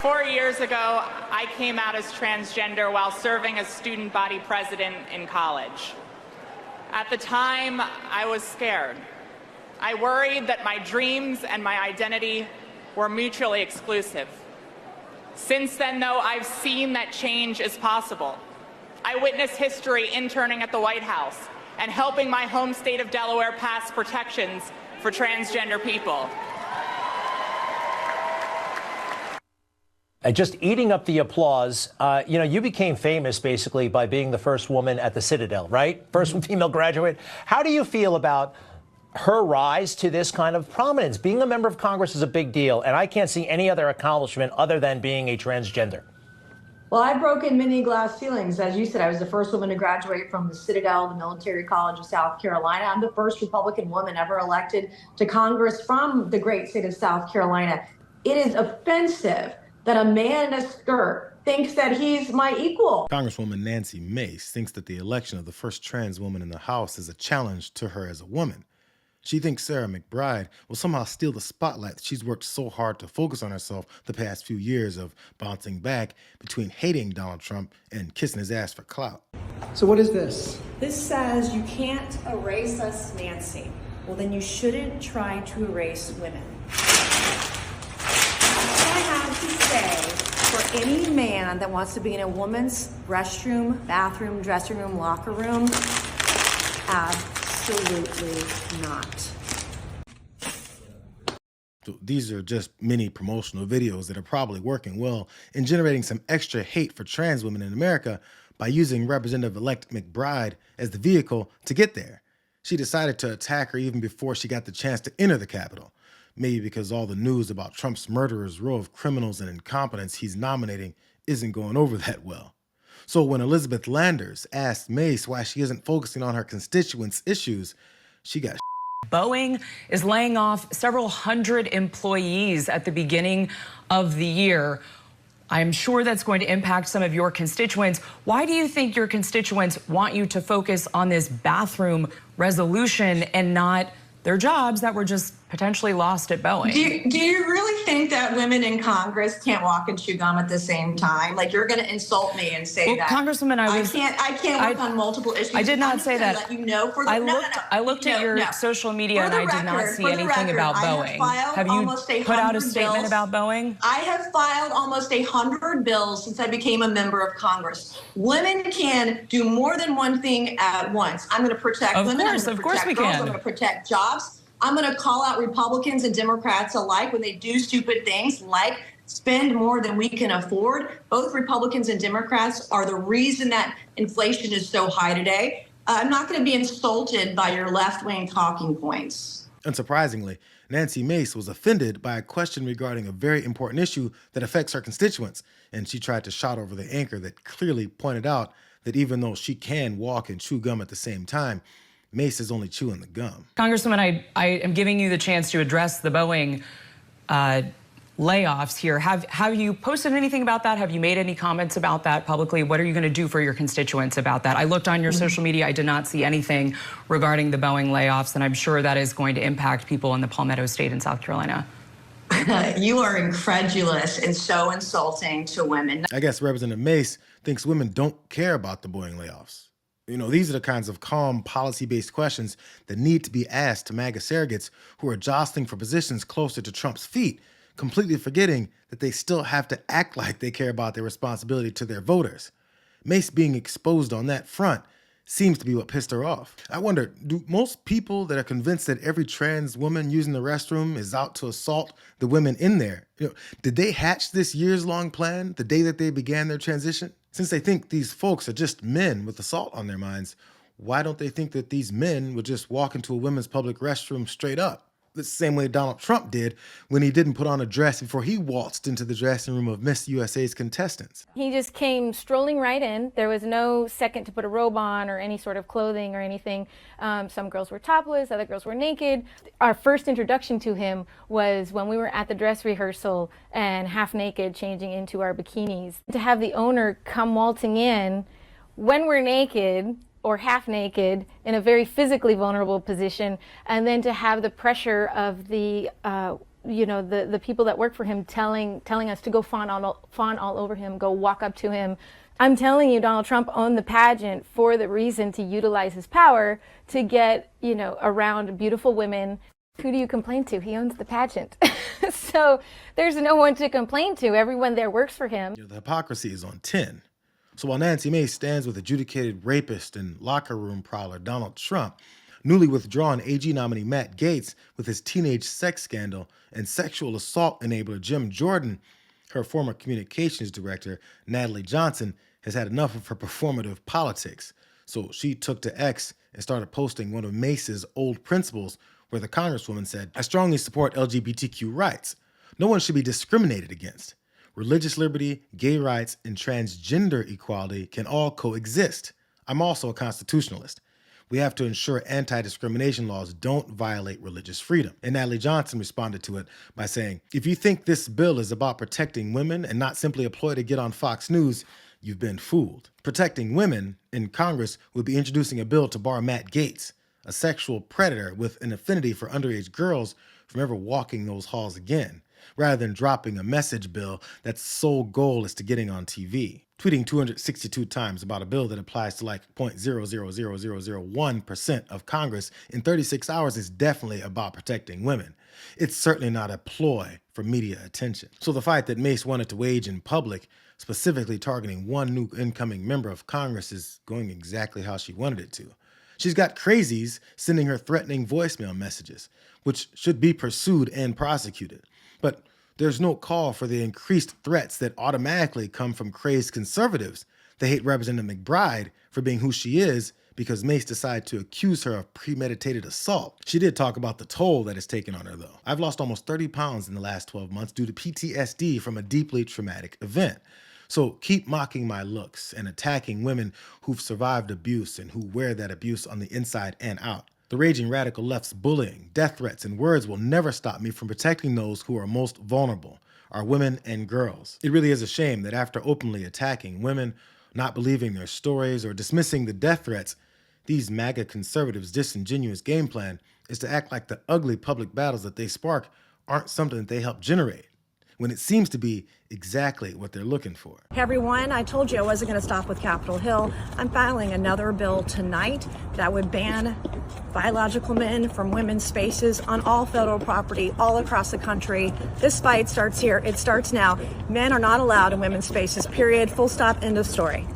4 years ago, I came out as transgender while serving as student body president in college. At the time, I was scared. I worried that my dreams and my identity were mutually exclusive. Since then, though, I've seen that change is possible. I witnessed history interning at the White House and helping my home state of Delaware pass protections for transgender people. Just eating up the applause, you became famous basically by being the first woman at the Citadel, right? First female graduate. How do you feel about her rise to this kind of prominence? Being a member of Congress is a big deal, and I can't see any other accomplishment other than being a transgender. Well, I've broken many glass ceilings. As you said, I was the first woman to graduate from the Citadel, the Military College of South Carolina. I'm the first Republican woman ever elected to Congress from the great state of South Carolina. It is offensive that a man in a skirt thinks that he's my equal. Congresswoman Nancy Mace thinks that the election of the first trans woman in the House is a challenge to her as a woman. She thinks Sarah McBride will somehow steal the spotlight that she's worked so hard to focus on herself the past few years of bouncing back between hating Donald Trump and kissing his ass for clout. So what is this? This says you can't erase us, Nancy. Well, then you shouldn't try to erase women. Say for any man that wants to be in a woman's restroom, bathroom, dressing room, locker room, absolutely not. So these are just mini promotional videos that are probably working well in generating some extra hate for trans women in America by using Representative-elect McBride as the vehicle to get there. She decided to attack her even before she got the chance to enter the Capitol. Maybe because all the news about Trump's murderer's row of criminals and incompetence he's nominating isn't going over that well. So when Elizabeth Landers asked Mace why she isn't focusing on her constituents' issues, she got Boeing is laying off several hundred employees at the beginning of the year. I'm sure that's going to impact some of your constituents. Why do you think your constituents want you to focus on this bathroom resolution and not their jobs that were just potentially lost at Boeing? Do you really think that women in Congress can't walk and chew gum at the same time? Like, you're going to insult me and say that. Congresswoman, I can't work on multiple issues. I did not say that. Let you know for the, I looked at your social media and I did not see anything about Boeing. Have you put out a statement about Boeing? I have filed almost 100 bills since I became a member of Congress. Women can do more than one thing at once. I'm going to protect women. Of course we can. I'm going to protect jobs. I'm going to call out Republicans and Democrats alike when they do stupid things like spend more than we can afford. Both Republicans and Democrats are the reason that inflation is so high today. I'm not going to be insulted by your left-wing talking points. Unsurprisingly, Nancy Mace was offended by a question regarding a very important issue that affects her constituents, and she tried to shout over the anchor that clearly pointed out that even though she can walk and chew gum at the same time, Mace is only chewing the gum. Congresswoman, I am giving you the chance to address the Boeing layoffs here. Have you posted anything about that? Have you made any comments about that publicly? What are you going to do for your constituents about that? I looked on your social media. I did not see anything regarding the Boeing layoffs, and I'm sure that is going to impact people in the Palmetto State in South Carolina. You are incredulous and so insulting to women. I guess Representative Mace thinks women don't care about the Boeing layoffs. You know, these are the kinds of calm, policy-based questions that need to be asked to MAGA surrogates who are jostling for positions closer to Trump's feet, completely forgetting that they still have to act like they care about their responsibility to their voters. Mace being exposed on that front seems to be what pissed her off. I wonder, do most people that are convinced that every trans woman using the restroom is out to assault the women in there, did they hatch this years-long plan the day that they began their transition? Since they think these folks are just men with assault on their minds, why don't they think that these men would just walk into a women's public restroom straight up? The same way Donald Trump did when he didn't put on a dress before he waltzed into the dressing room of Miss USA's contestants. He just came strolling right in. There was no second to put a robe on or any sort of clothing or anything. Some girls were topless, other girls were naked. Our first introduction to him was when we were at the dress rehearsal and half naked changing into our bikinis. To have the owner come waltzing in when we're naked or half naked in a very physically vulnerable position, and then to have the pressure of the the people that work for him telling us to go fawn all over him, go walk up to him. I'm telling you, Donald Trump owned the pageant for the reason to utilize his power to get, around beautiful women. Who do you complain to? He owns the pageant. So there's no one to complain to. Everyone there works for him. The hypocrisy is on 10. So while Nancy Mace stands with adjudicated rapist and locker room prowler Donald Trump, newly withdrawn AG nominee Matt Gaetz with his teenage sex scandal, and sexual assault enabler Jim Jordan, her former communications director Natalie Johnson has had enough of her performative politics. So she took to X and started posting one of Mace's old principles, where the Congresswoman said, "I strongly support LGBTQ rights. No one should be discriminated against. Religious liberty, gay rights, and transgender equality can all coexist. I'm also a constitutionalist. We have to ensure anti-discrimination laws don't violate religious freedom." And Natalie Johnson responded to it by saying, "If you think this bill is about protecting women and not simply a ploy to get on Fox News, you've been fooled. Protecting women in Congress would be introducing a bill to bar Matt Gaetz, a sexual predator with an affinity for underage girls, from ever walking those halls again, rather than dropping a message bill that's sole goal is to getting on TV." Tweeting 262 times about a bill that applies to like 0.000001% of Congress in 36 hours is definitely about protecting women. It's certainly not a ploy for media attention. So the fight that Mace wanted to wage in public, specifically targeting one new incoming member of Congress, is going exactly how she wanted it to. She's got crazies sending her threatening voicemail messages, which should be pursued and prosecuted. But there's no call for the increased threats that automatically come from crazed conservatives. They hate Representative McBride for being who she is because Mace decided to accuse her of premeditated assault. She did talk about the toll that it's taken on her, though. "I've lost almost 30 pounds in the last 12 months due to PTSD from a deeply traumatic event. So keep mocking my looks and attacking women who've survived abuse and who wear that abuse on the inside and out. The raging radical left's bullying, death threats, and words will never stop me from protecting those who are most vulnerable, our women and girls." It really is a shame that after openly attacking women, not believing their stories, or dismissing the death threats, these MAGA conservatives' disingenuous game plan is to act like the ugly public battles that they spark aren't something that they help generate, when it seems to be exactly what they're looking for. Hey everyone, I told you I wasn't going to stop with Capitol Hill. I'm filing another bill tonight that would ban biological men from women's spaces on all federal property all across the country. This fight starts here. It starts now. Men are not allowed in women's spaces, period. Full stop, end of story.